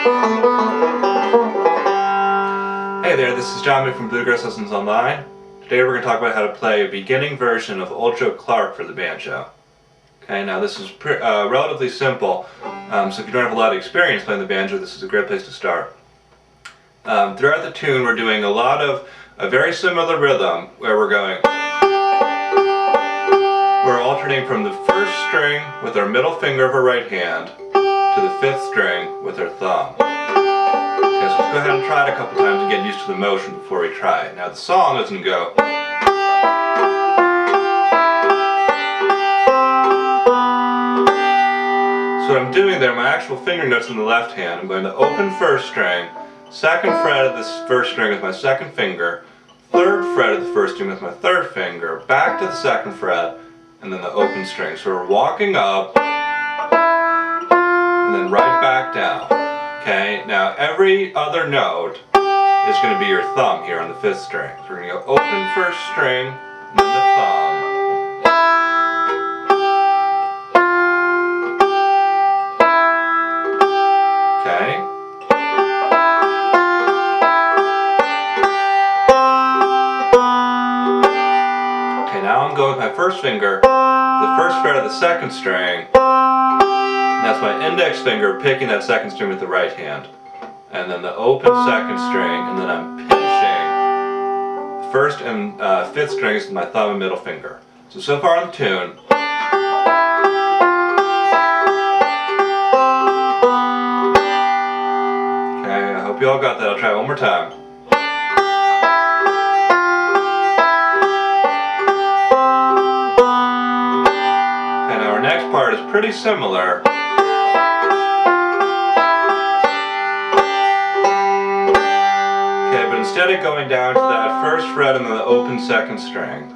Hey there, this is John from Bluegrass Lessons Online. Today we're going to talk about how to play a beginning version of Old Joe Clark for the banjo. Okay, now this is relatively simple, so if you don't have a lot of experience playing the banjo, this is a great place to start. Throughout the tune we're doing a lot of a very similar rhythm where we're alternating from the first string with our middle finger of our right hand to the fifth string with our thumb. Okay, so let's go ahead and try it a couple times and get used to the motion before we try it. Now the song is going to go. So what I'm doing there, my actual finger notes in the left hand, I'm going to open first string, second fret of this first string with my second finger, third fret of the first string with my third finger, back to the second fret, and then the open string. So we're walking up, and then right back down. Okay, now every other note is going to be your thumb here on the fifth string. So we're going to go open first string, and then the thumb. Okay. Okay, now I'm going with my first finger, the first fret of the second string. That's my index finger picking that second string with the right hand. And then the open second string, and then I'm pinching first and fifth strings with my thumb and middle finger. So far on the tune. Okay, I hope you all got that. I'll try it one more time. Okay, now our next part is pretty similar. But instead of going down to that first fret and then the open second string,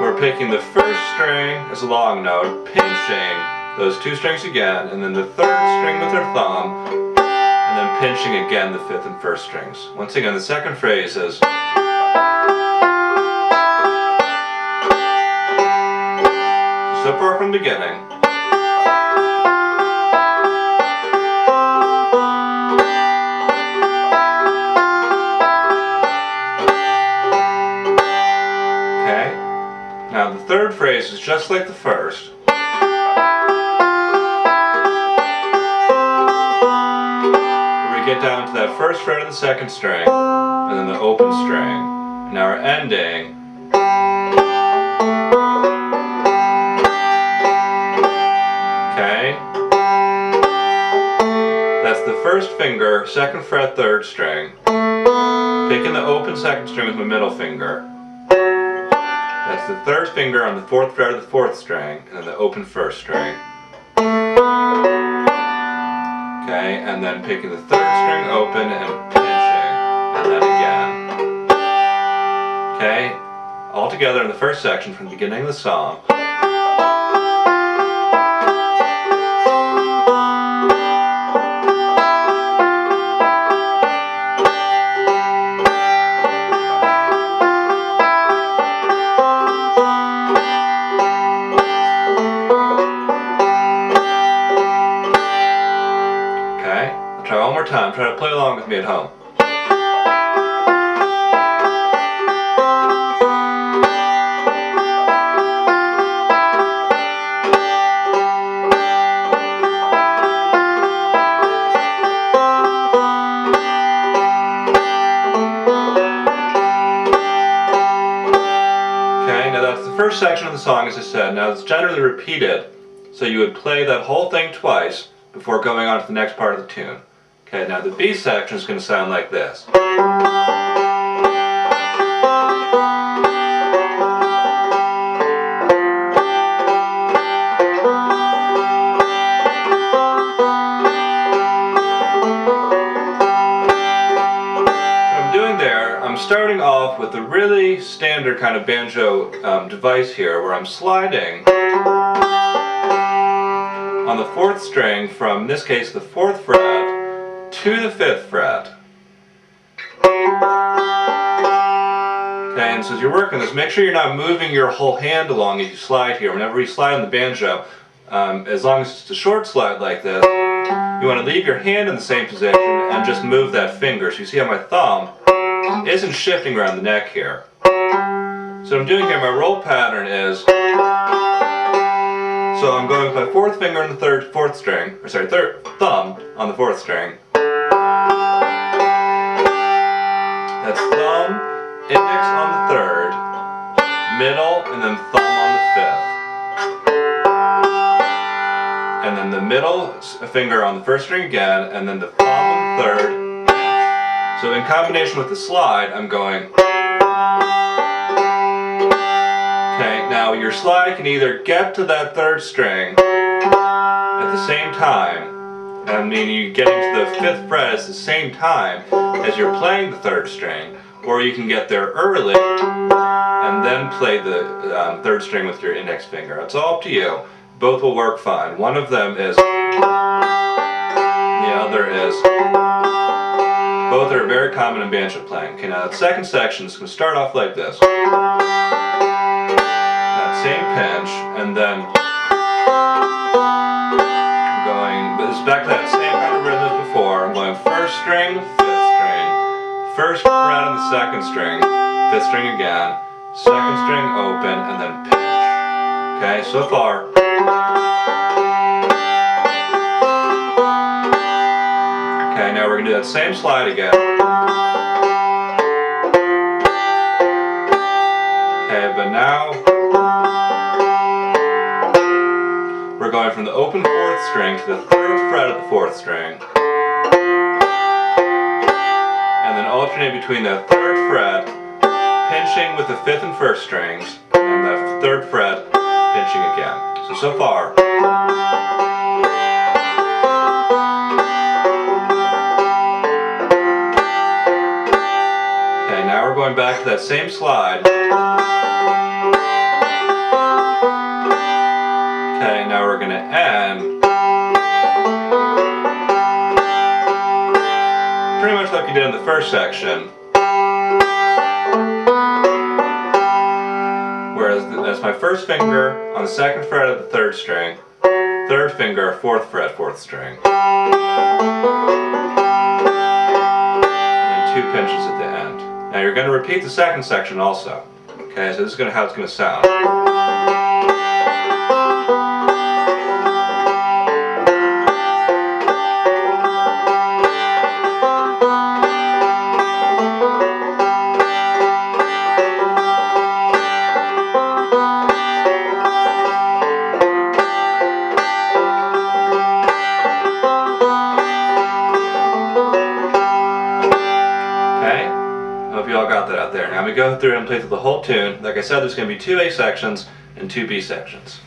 we're picking the first string as a long note, pinching those two strings again, and then the third string with our thumb, and then pinching again the fifth and first strings. Once again, the second phrase is so far from the beginning. Now the third phrase is just like the first. Where we get down to that first fret of the second string, and then the open string. And now our ending. Okay? That's the first finger, second fret, third string. Picking the open second string with my middle finger. That's the third finger on the fourth fret of the fourth string, and then the open first string. Okay, and then picking the third string open and pinching, and then again. Okay, all together in the first section from the beginning of the song. Try one more time. Try to play along with me at home. Okay, now that's the first section of the song, as I said. Now it's generally repeated, so you would play that whole thing twice before going on to the next part of the tune. Okay, now the B section is going to sound like this. I'm starting off with a really standard kind of banjo device here, where I'm sliding on the fourth string from, in this case, the fourth fret to the fifth fret. Okay, and so so as you're working this, make sure you're not moving your whole hand along as you slide here. Whenever you slide on the banjo, as long as it's a short slide like this, you want to leave your hand in the same position and just move that finger. So you see how my thumb isn't shifting around the neck here. So what I'm doing here, my roll pattern is, so I'm going with my fourth finger on the third thumb on the fourth string. That's thumb, index on the third, middle, and then thumb on the fifth. And then the middle finger on the first string again, and then the thumb on the third. So in combination with the slide, I'm going. Okay, now your slide can either get to that third string at the same time, I mean you getting to the fifth fret at the same time as you're playing the third string, or you can get there early and then play the third string with your index finger. It's all up to you. Both will work fine. One of them is, the other is, both are very common in banjo playing. Okay, now the second section is going to start off like this. That same pinch, and then but it's back to that same kind of rhythm as before. I'm going first string, fifth string, first fret on the second string, fifth string again, second string open, and then pinch. Okay, so far. Okay, now we're going to do that same slide again. Okay, but now we're going from the open fourth string to the third fret of the fourth string, and then alternate between the third fret pinching with the fifth and first strings, and the third fret pinching again. So far. Okay, now we're going back to that same slide. Okay, now we're going to end pretty much like you did in the first section. Whereas that's my first finger on the second fret of the third string, third finger, fourth fret, fourth string. And then two pinches at the end. Now you're going to repeat the second section also. Okay, so this is how it's going to sound. I hope you all got that out there. Now we go through and play through the whole tune. Like I said, there's going to be 2 A sections and 2 B sections.